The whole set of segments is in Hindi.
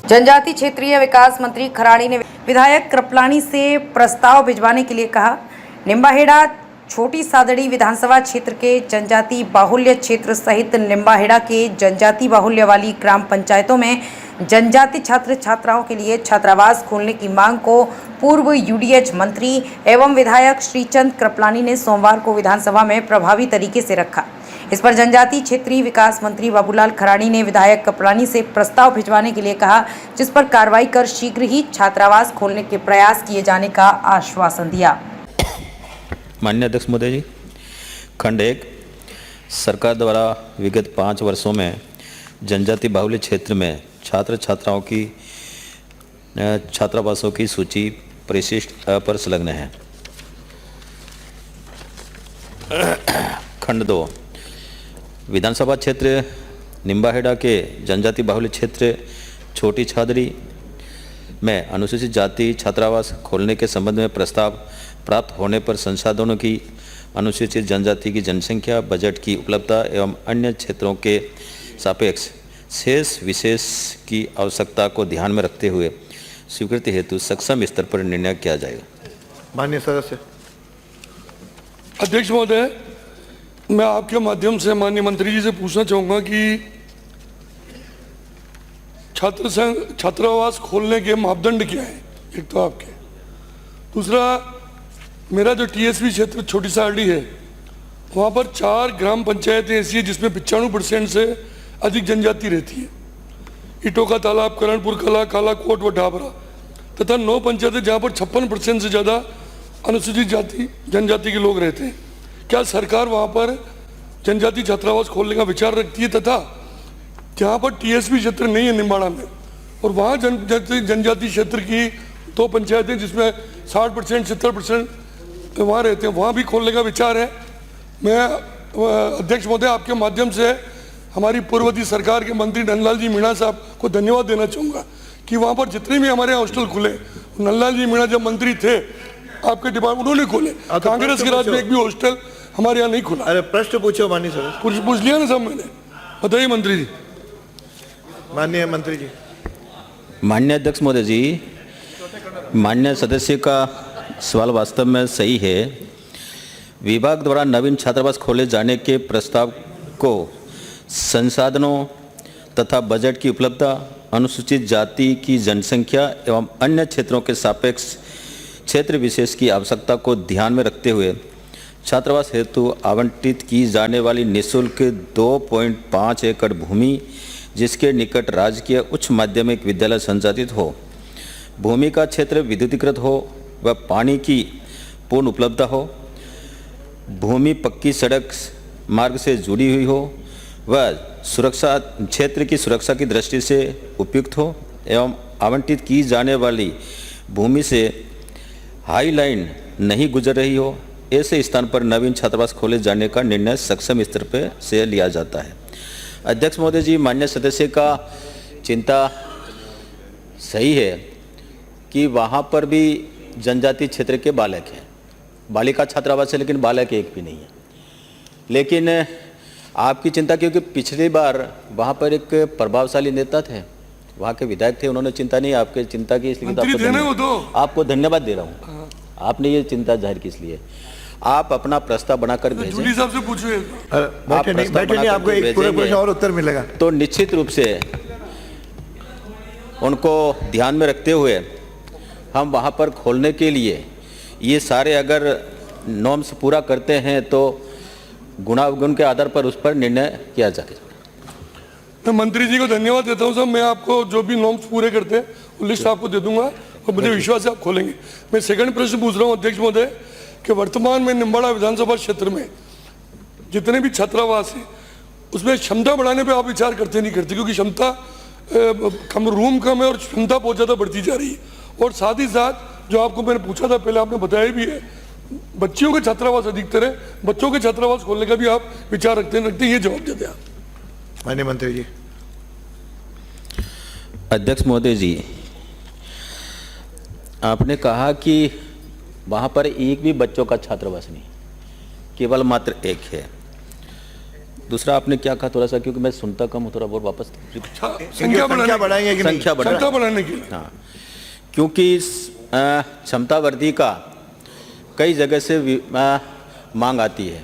जनजाति क्षेत्रीय विकास मंत्री खराड़ी ने विधायक कृपलानी से प्रस्ताव भिजवाने के लिए कहा। निम्बाहेड़ा छोटी सादड़ी विधानसभा क्षेत्र के जनजाति बाहुल्य क्षेत्र सहित निम्बाहेड़ा के जनजाति बाहुल्य वाली ग्राम पंचायतों में जनजाति छात्र छात्राओं के लिए छात्रावास खोलने की मांग को पूर्व यूडीएच मंत्री एवं विधायक श्रीचंद कृपलानी ने सोमवार को विधानसभा में प्रभावी तरीके से रखा। इस पर जनजाति क्षेत्रीय विकास मंत्री बाबूलाल खराड़ी ने विधायक कृपलानी से प्रस्ताव भिजवाने के लिए कहा, जिस पर कार्रवाई कर शीघ्र ही छात्रावास खोलने के प्रयास किए जाने का आश्वासन दिया। माननीय अध्यक्ष महोदय जी, खंड 1 सरकार द्वारा विगत 5 वर्षों में जनजाति बाहुल्य क्षेत्र में छात्र छात्राओं की छात्रावासों की सूची परिशिष्ट पर संलग्न है। खंड 2 विधानसभा क्षेत्र निम्बाहेड़ा के जनजाति बाहुल्य क्षेत्र छोटी छादड़ी में अनुसूचित जाति छात्रावास खोलने के संबंध में प्रस्ताव प्राप्त होने पर संसाधनों की अनुसूचित जनजाति की जनसंख्या, बजट की उपलब्धता एवं अन्य क्षेत्रों के सापेक्ष शेष विशेष की आवश्यकता को ध्यान में रखते हुए स्वीकृति हेतु सक्षम स्तर पर निर्णय किया जाएगा। माननीय सदस्य। अध्यक्ष महोदय, मैं आपके माध्यम से माननीय मंत्री जी से पूछना चाहूँगा कि छात्रावास खोलने के मापदंड क्या है, एक तो आपके, दूसरा मेरा जो टीएसपी क्षेत्र छोटी सादड़ी है वहाँ पर 4 ग्राम पंचायतें ऐसी है जिसमें 95% से अधिक जनजाति रहती है। इटोका तालाब, करणपुर कला, कालाकोट व ढाबरा तथा 9 पंचायतें जहाँ पर 56% से ज़्यादा अनुसूचित जाति जनजाति के लोग रहते हैं। क्या सरकार वहाँ पर जनजाति छात्रावास खोलने का विचार रखती है, तथा जहाँ पर टीएसपी क्षेत्र नहीं है निम्बाड़ा में और वहाँ जनजाति क्षेत्र की 2 पंचायतें जिसमें 60% 70% वहाँ रहते हैं, वहाँ भी खोलने का विचार है। मैं अध्यक्ष महोदय आपके माध्यम से हमारी पूर्ववर्ती सरकार के मंत्री नंदलाल जी मीणा साहब को धन्यवाद देना चाहूँगा कि वहाँ पर जितने भी हमारे हॉस्टल खुले, नंदलाल जी मीणा जब मंत्री थे आपके डिपार्टमेंट उन्होंने खोले। कांग्रेस के राज में एक भी हॉस्टल हमारे यहाँ नहीं खुला। अरे प्रश्न पूछो माननीय सदस्य। पूछ लिया ना सब मैंने, बताइए मंत्री जी। माननीय मंत्री जी। माननीय अध्यक्ष महोदय जी, माननीय सदस्य का सवाल वास्तव में सही है। विभाग द्वारा नवीन छात्रावास खोले जाने के प्रस्ताव को संसाधनों तथा बजट की उपलब्धता, अनुसूचित जाति की जनसंख्या एवं अन्य क्षेत्रों के सापेक्ष क्षेत्र विशेष की आवश्यकता को ध्यान में रखते हुए छात्रावास हेतु आवंटित की जाने वाली निःशुल्क 2.5 एकड़ भूमि जिसके निकट राजकीय उच्च माध्यमिक विद्यालय संचालित हो, भूमि का क्षेत्र विद्युतीकृत हो व पानी की पूर्ण उपलब्धता हो, भूमि पक्की सड़क मार्ग से जुड़ी हुई हो व सुरक्षा क्षेत्र की सुरक्षा की दृष्टि से उपयुक्त हो एवं आवंटित की जाने वाली भूमि से हाई लाइन नहीं गुजर रही हो, ऐसे स्थान पर नवीन छात्रावास खोले जाने का निर्णय सक्षम स्तर पर से लिया जाता है। अध्यक्ष महोदय जी, माननीय सदस्य का चिंता सही है कि वहाँ पर भी जनजाति क्षेत्र के बालक हैं, बालिका छात्रावास है लेकिन बालक एक भी नहीं है। लेकिन आपकी चिंता क्योंकि पिछली बार वहाँ पर एक प्रभावशाली नेता थे, वहाँ के विधायक थे, उन्होंने चिंता नहीं आपके चिंता की, इसलिए आपको धन्यवाद दे रहा हूँ। आपने ये चिंता जाहिर की, इसलिए आप अपना प्रस्ताव बनाकर भेजें। साहब से पूछिए। आपको एक पूरे प्रश्न और उत्तर मिलेगा। तो निश्चित रूप से उनको ध्यान में रखते हुए हम वहाँ पर खोलने के लिए ये सारे अगर नॉर्म्स पूरा करते हैं तो गुणावगुण के आधार पर उस पर निर्णय किया जाएगा। मैं मंत्री जी को धन्यवाद देता हूँ साहब। मैं आपको जो भी नॉर्म्स पूरे करते हैं वो लिस्ट आपको दे दूंगा और मुझे विश्वास है आप खोलेंगे। मैं सेकंड प्रश्न पूछ रहा हूँ अध्यक्ष महोदय कि वर्तमान में निम्बाड़ा विधानसभा क्षेत्र में जितने भी छात्रावास हैं उसमें क्षमता बढ़ाने पे आप विचार करते नहीं करते, क्योंकि क्षमता कम, रूम कम है और क्षमता बहुत ज़्यादा बढ़ती जा रही है। और साथ ही साथ जो आपको मैंने पूछा था पहले, आपने बताया भी है, बच्चियों के छात्रावास अधिकतर है, बच्चों के छात्रावास खोलने का भी आप विचार रखते हैं, ये जवाब देते हैं आप। माननीय मंत्री जी। अध्यक्ष महोदय जी, आपने कहा कि वहाँ पर एक भी बच्चों का छात्रावास नहीं, केवल मात्र एक है। दूसरा आपने क्या कहा थोड़ा सा, क्योंकि मैं सुनता कम हूँ, थोड़ा बहुत वापस। संख्या संख्या बढ़ाएंगे कि नहीं? क्षमता बढ़ाने के लिए। हाँ, क्योंकि क्षमता वृद्धि का कई जगह से मांग आती है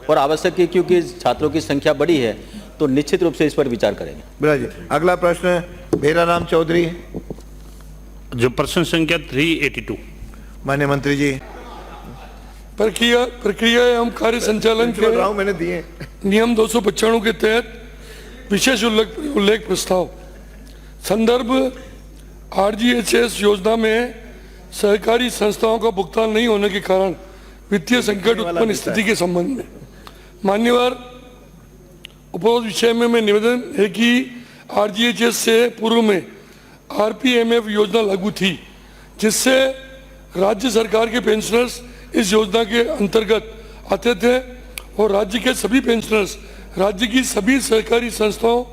और आवश्यक है, क्योंकि छात्रों की संख्या बड़ी है तो निश्चित रूप से इस पर विचार करेंगे। बिराज जी, अगला प्रश्न भेराराम चौधरी, जो प्रश्न संख्या 382। माननीय मंत्री जी। प्रक्रिया एवं कार्य संचालन के मैंने दिए नियम 295 के तहत विशेष उल्लेख प्रस्ताव संदर्भ RGHS योजना में सहकारी संस्थाओं का भुगतान नहीं होने के कारण वित्तीय संकट उत्पन्न स्थिति के संबंध में मान्यवर उपरोक्त विषय में निवेदन है कि RGHS से पूर्व में RPMF योजना लागू थी, जिससे राज्य सरकार के पेंशनर्स इस योजना के अंतर्गत आते थे और राज्य के सभी पेंशनर्स राज्य की सभी सहकारी संस्थाओं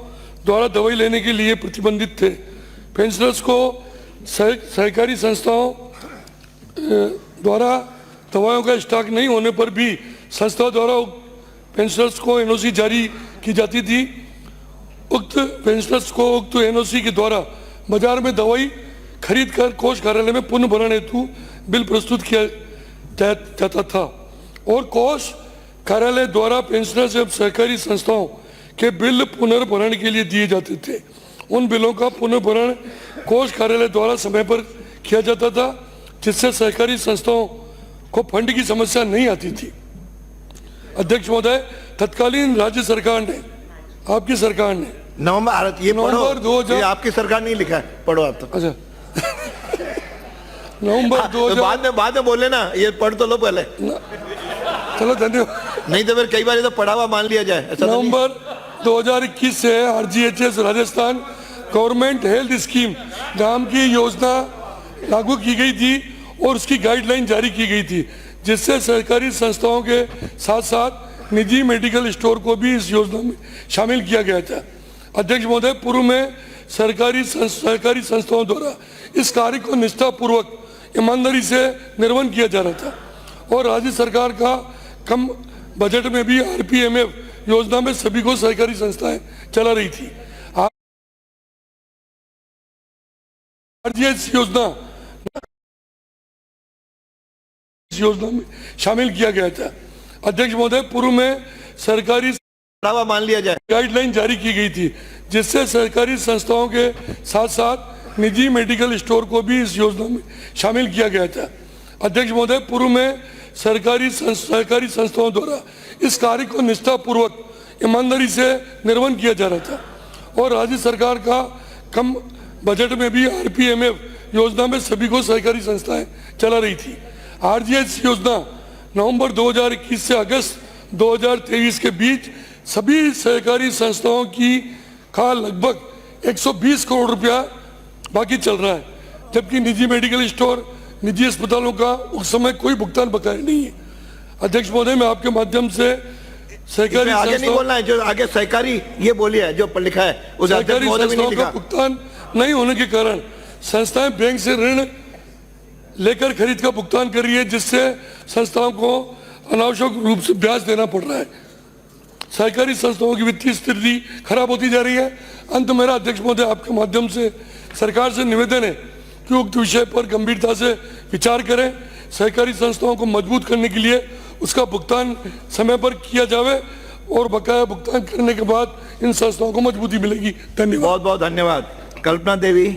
द्वारा दवाई लेने के लिए प्रतिबंधित थे। पेंशनर्स को सहकारी संस्थाओं द्वारा दवाओं का स्टॉक नहीं होने पर भी संस्था द्वारा पेंशनर्स को NOC जारी की जाती थी। उक्त पेंशनर्स को उक्त NOC के द्वारा बाजार में दवाई खरीद कर कोष कार्यालय में पुनर्भरण हेतु बिल प्रस्तुत किया जाता था और कोष कार्यालय द्वारा पेंशनर्स एवं सहकारी संस्थाओं के बिल पुनर्भरण के लिए दिए जाते थे। उन बिलों का पुनर्भरण कोष कार्यालय द्वारा समय पर किया जाता था, जिससे सहकारी संस्थाओं को फंड की समस्या नहीं आती थी। अध्यक्ष महोदय, तत्कालीन राज्य सरकार ने, आपकी सरकार ने नवंबर, ये पढ़ो, नवंबर 2000 ये आपकी सरकार नहीं लिखा है, पढ़ो आप तो। अच्छा नवंबर 2000 बाद में बोले ना, ये पढ़ तो लो पहले। चलो धन्यवाद। नहीं तो फिर कई बार ये तो पढ़ा हुआ मान लिया जाए, ऐसा तो नहीं। नवंबर 2021 से RGHS Rajasthan government health scheme नाम की योजना लागू की गई थी और उसकी गाइडलाइन जारी की गई थी, जिससे सरकारी संस्थाओं के साथ साथ निजी मेडिकल स्टोर को भी इस योजना में शामिल किया गया था। अध्यक्ष महोदय, पूर्व में सरकारी संस्थाओं द्वारा इस कार्य को निष्ठापूर्वक ईमानदारी से निर्वहन किया जा रहा था और राज्य सरकार का कम बजट में भी RPMF योजना में सभी को सहकारी संस्थाएं चला रही थी। RGHS योजना में शामिल किया गया था। अध्यक्ष महोदय, पूर्व में सरकारी मान लिया जाए गाइडलाइन जारी की गई थी, जिससे सरकारी संस्थाओं के साथ साथ निजी मेडिकल स्टोर को भी इस योजना में शामिल किया गया था। अध्यक्ष महोदय, पूर्व में सरकारी संस्थाओं द्वारा इस कार्य को निष्ठापूर्वक ईमानदारी से निर्वहन किया जा रहा था और राज्य सरकार का कम बजट में भी RPMF योजना में सभी को सहकारी संस्थाएं चला रही थी। RGHS योजना नवंबर 2021 से अगस्त 2023 के बीच सभी सहकारी संस्थाओं का लगभग 120 करोड़ रुपया बाकी चल रहा है, जबकि निजी मेडिकल स्टोर, निजी अस्पतालों का उस समय कोई भुगतान बकाया नहीं है। अध्यक्ष महोदय, मैं आपके माध्यम से सहकारी आगे नहीं बोलना है, जो आगे सहकारी ये बोलिए है, जो लिखा है उस सहकारी संस्थाओं का भुगतान नहीं होने के कारण संस्थाएं बैंक से ऋण लेकर खरीद का भुगतान कर रही है, जिससे संस्थाओं को अनावश्यक रूप से ब्याज देना पड़ रहा है। सहकारी संस्थाओं की वित्तीय स्थिति खराब होती जा रही है। अंत मेरा अध्यक्ष महोदय आपके माध्यम से सरकार से निवेदन है कि उक्त विषय पर गंभीरता से विचार करें, सहकारी संस्थाओं को मजबूत करने के लिए उसका भुगतान समय पर किया जावे और बकाया भुगतान करने के बाद इन संस्थाओं को मजबूती मिलेगी। धन्यवाद। बहुत बहुत धन्यवाद। कल्पना देवी।